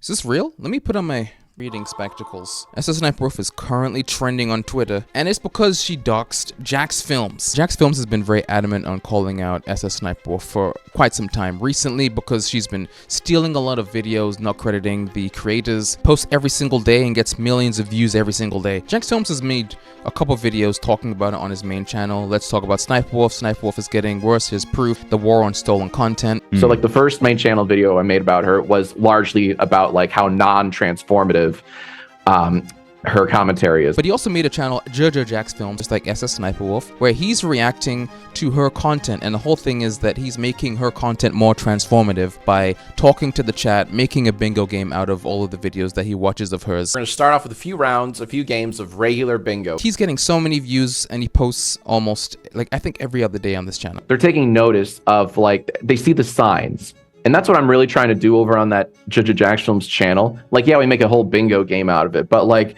Is this real? Let me put on my reading spectacles. Sssniperwolf is currently trending on Twitter, and it's because she doxed Jacksfilms. Jacksfilms has been very adamant on calling out Sssniperwolf for quite some time recently because she's been stealing a lot of videos, not crediting the creators, posts every single day and gets millions of views every single day. Jacksfilms has made a couple videos talking about it on his main channel. Let's talk about Sniperwolf. Sniperwolf is getting worse. Here's proof. The war on stolen content. So like the first main channel video I made about her was largely about like how non-transformative her commentary is. But he also made a channel, Jacksfilms, just like Sssniperwolf, where he's reacting to her content, and the whole thing is that he's making her content more transformative by talking to the chat, making a bingo game out of all of the videos that he watches of hers. We're going to start off with a few rounds, a few games of regular bingo. He's getting so many views, and he posts almost, like, I think every other day on this channel. They're taking notice of, like, they see the signs. And that's what I'm really trying to do over on that Jacksfilms channel. Like, yeah, we make a whole bingo game out of it, but like,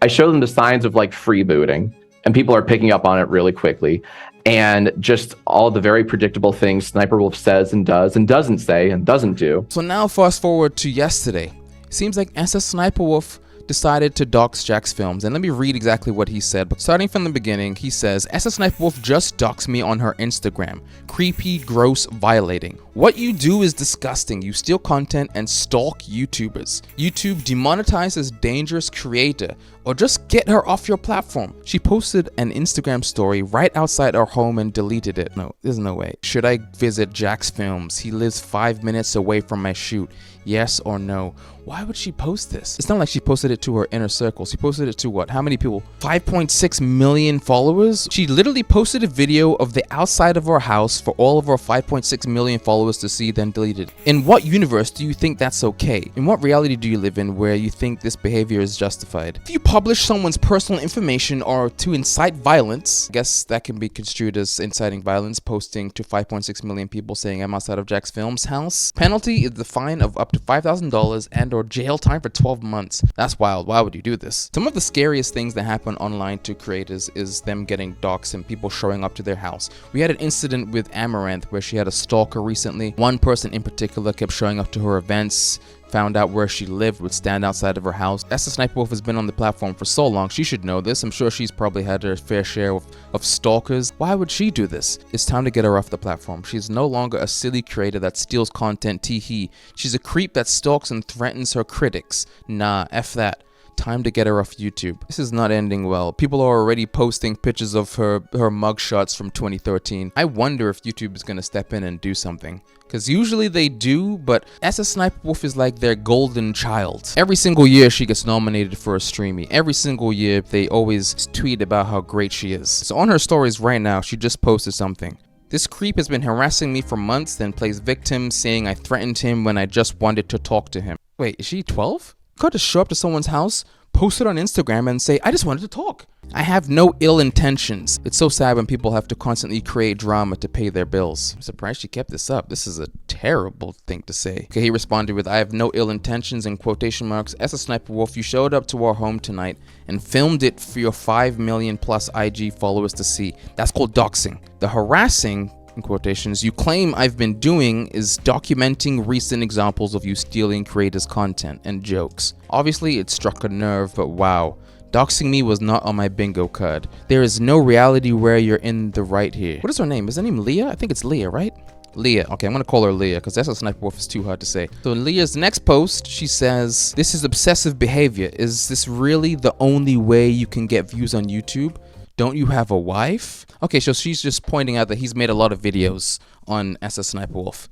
I show them the signs of like freebooting, and people are picking up on it really quickly. And just all the very predictable things Sniperwolf says and does and doesn't say and doesn't do. So now fast forward to yesterday. Seems like Sssniperwolf decided to dox Jacksfilms, and let me read exactly what he said. But starting from the beginning, he says, Sssniperwolf just doxed me on her Instagram. Creepy, gross, violating. What you do is disgusting. You steal content and stalk YouTubers. YouTube demonetizes dangerous creator, or just get her off your platform. She posted an Instagram story right outside our home and deleted it. No, there's no way. Should I visit Jacksfilms? He lives 5 minutes away from my shoot. Yes or no? Why would she post this? It's not like she posted it to her inner circle. She posted it to what? How many people? 5.6 million followers? She literally posted a video of the outside of her house for all of her 5.6 million followers to see, then deleted. In what universe do you think that's okay? In what reality do you live in where you think this behavior is justified? If you publish someone's personal information or to incite violence, I guess that can be construed as inciting violence, posting to 5.6 million people saying I'm outside of Jacksfilms' house. Penalty is the fine of up to $5,000 and or jail time for 12 months. That's wild. Why would you do this? Some of the scariest things that happen online to creators is them getting doxxed and people showing up to their house. We had an incident with Amaranth where she had a stalker recently. One person in particular kept showing up to her events, found out where she lived, would stand outside of her house. Sssniperwolf has been on the platform for so long, she should know this. I'm sure she's probably had her fair share of stalkers. Why would she do this? It's time to get her off the platform. She's no longer a silly creator that steals content, tee-hee. She's a creep that stalks and threatens her critics. Nah, F that. Time to get her off YouTube. This is not ending well. People are already posting pictures of her mugshots from 2013. I wonder if YouTube is going to step in and do something. Because usually they do, but Sssniperwolf is like their golden child. Every single year she gets nominated for a Streamy. Every single year they always tweet about how great she is. So on her stories right now, she just posted something. This creep has been harassing me for months, then plays victim, saying I threatened him when I just wanted to talk to him. Wait, is she 12? You got to show up to someone's house, post it on Instagram and say, I just wanted to talk. I have no ill intentions. It's so sad when people have to constantly create drama to pay their bills. I'm surprised she kept this up. This is a terrible thing to say. Okay, he responded with, I have no ill intentions in quotation marks. Sssniperwolf, you showed up to our home tonight and filmed it for your 5 million plus IG followers to see. That's called doxing. The harassing, in quotations, you claim I've been doing is documenting recent examples of you stealing creators' content and jokes. Obviously, it struck a nerve, but wow. Doxing me was not on my bingo card. There is no reality where you're in the right here. What is her name? Is her name Leah? I think it's Leah, right? Leah. Okay, I'm gonna call her Leah because Sssniperwolf is too hard to say. So in Leah's next post, she says, this is obsessive behavior. Is this really the only way you can get views on YouTube? Don't you have a wife? Okay, so she's just pointing out that he's made a lot of videos on Sssniperwolf.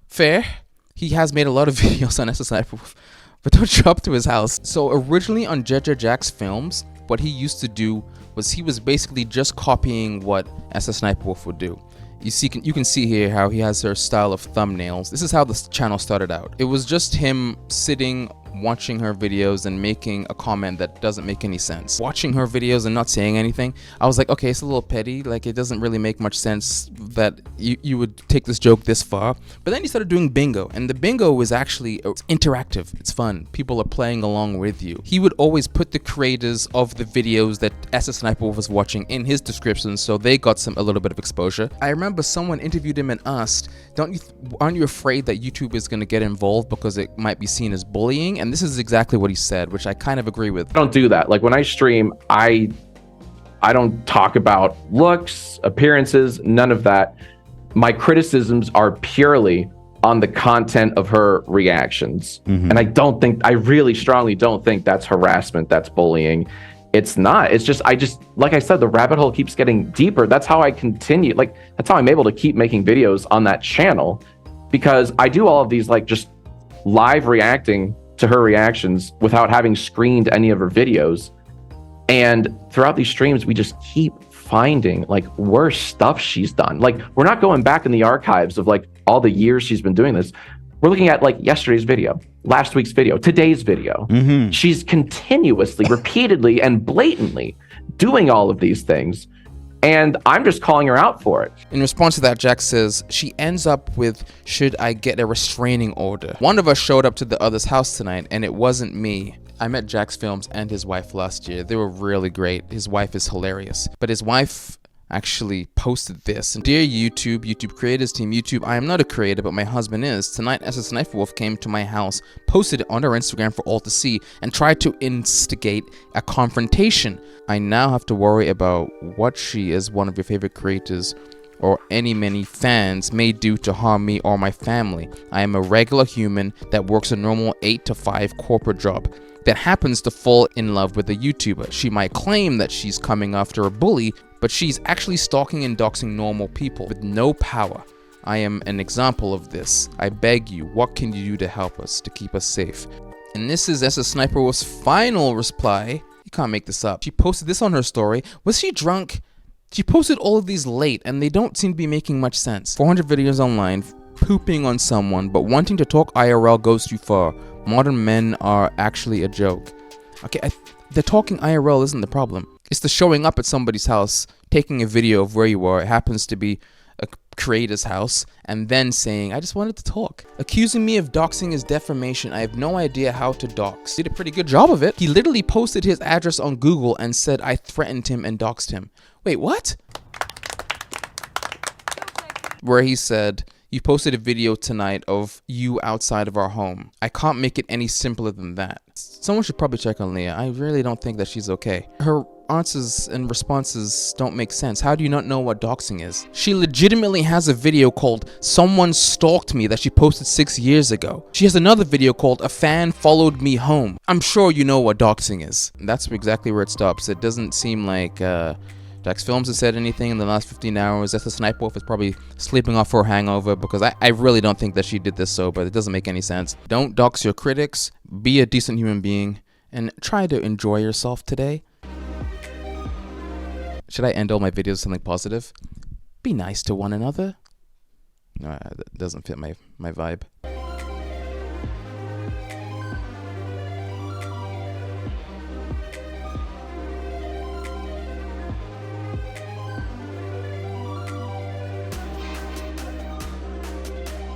Fair. He has made a lot of videos on Sssniperwolf, but don't show up to his house. So originally on Jacksfilms, what he used to do was he was basically just copying what Sssniperwolf would do. You can see here how he has her style of thumbnails. This is how the channel started out. It was just him sitting, watching her videos and making a comment that doesn't make any sense. Watching her videos and not saying anything, I was like, okay, it's a little petty. Like, it doesn't really make much sense that you would take this joke this far. But then he started doing bingo, and the bingo was actually interactive. It's fun. People are playing along with you. He would always put the creators of the videos that Sssniperwolf was watching in his description, so they got a little bit of exposure. I remember someone interviewed him and asked, aren't you afraid that YouTube is going to get involved because it might be seen as bullying? And and this is exactly what he said, which I kind of agree with. I don't do that. Like when I stream, I don't talk about looks, appearances, none of that. My criticisms are purely on the content of her reactions. And I really strongly don't think that's harassment, that's bullying. It's not. It's just, like I said, the rabbit hole keeps getting deeper. That's how I continue. Like, that's how I'm able to keep making videos on that channel, because I do all of these, like, just live reacting to her reactions without having screened any of her videos. And throughout these streams, we just keep finding like worse stuff she's done. Like, we're not going back in the archives of like all the years she's been doing this. We're looking at like yesterday's video, last week's video, today's video. She's continuously, repeatedly, and blatantly doing all of these things. And I'm just calling her out for it. In response to that, Jack says, she ends up with, should I get a restraining order? One of us showed up to the other's house tonight, and it wasn't me. I met Jacksfilms and his wife last year. They were really great. His wife is hilarious. But his wife actually posted this. Dear YouTube creators team, I am not a creator, but my husband is. Tonight, Sssniperwolf came to my house, posted it on her Instagram for all to see, and tried to instigate a confrontation. I now have to worry about what she, as one of your favorite creators, or many fans, may do to harm me or my family. I am a regular human that works a normal 8 to 5 corporate job that happens to fall in love with a YouTuber. She might claim that she's coming after a bully, but she's actually stalking and doxing normal people with no power. I am an example of this. I beg you, what can you do to help us, to keep us safe? And this is Sssniperwolf's final reply. You can't make this up. She posted this on her story. Was she drunk? She posted all of these late, and they don't seem to be making much sense. 400 videos online, pooping on someone, but wanting to talk IRL goes too far. Modern men are actually a joke. Okay, the talking IRL isn't the problem. It's the showing up at somebody's house, taking a video of where you are. It happens to be a creator's house, and then saying, I just wanted to talk. Accusing me of doxing is defamation. I have no idea how to dox. Did a pretty good job of it. He literally posted his address on Google and said I threatened him and doxed him. Wait, what? Where he said, you posted a video tonight of you outside of our home. I can't make it any simpler than that. Someone should probably check on Leah. I really don't think that she's okay. Her answers and responses don't make sense. How do you not know what doxing is? She legitimately has a video called Someone Stalked Me that she posted 6 years ago. She has another video called A Fan Followed Me Home. I'm sure you know what doxing is. And that's exactly where it stops. It doesn't seem like Jacksfilms has said anything in the last 15 hours. Sssniperwolf is probably sleeping off her hangover, because I really don't think that she did this sober. It doesn't make any sense. Don't dox your critics. Be a decent human being. And try to enjoy yourself today. Should I end all my videos with something positive? Be nice to one another. No, that doesn't fit my vibe.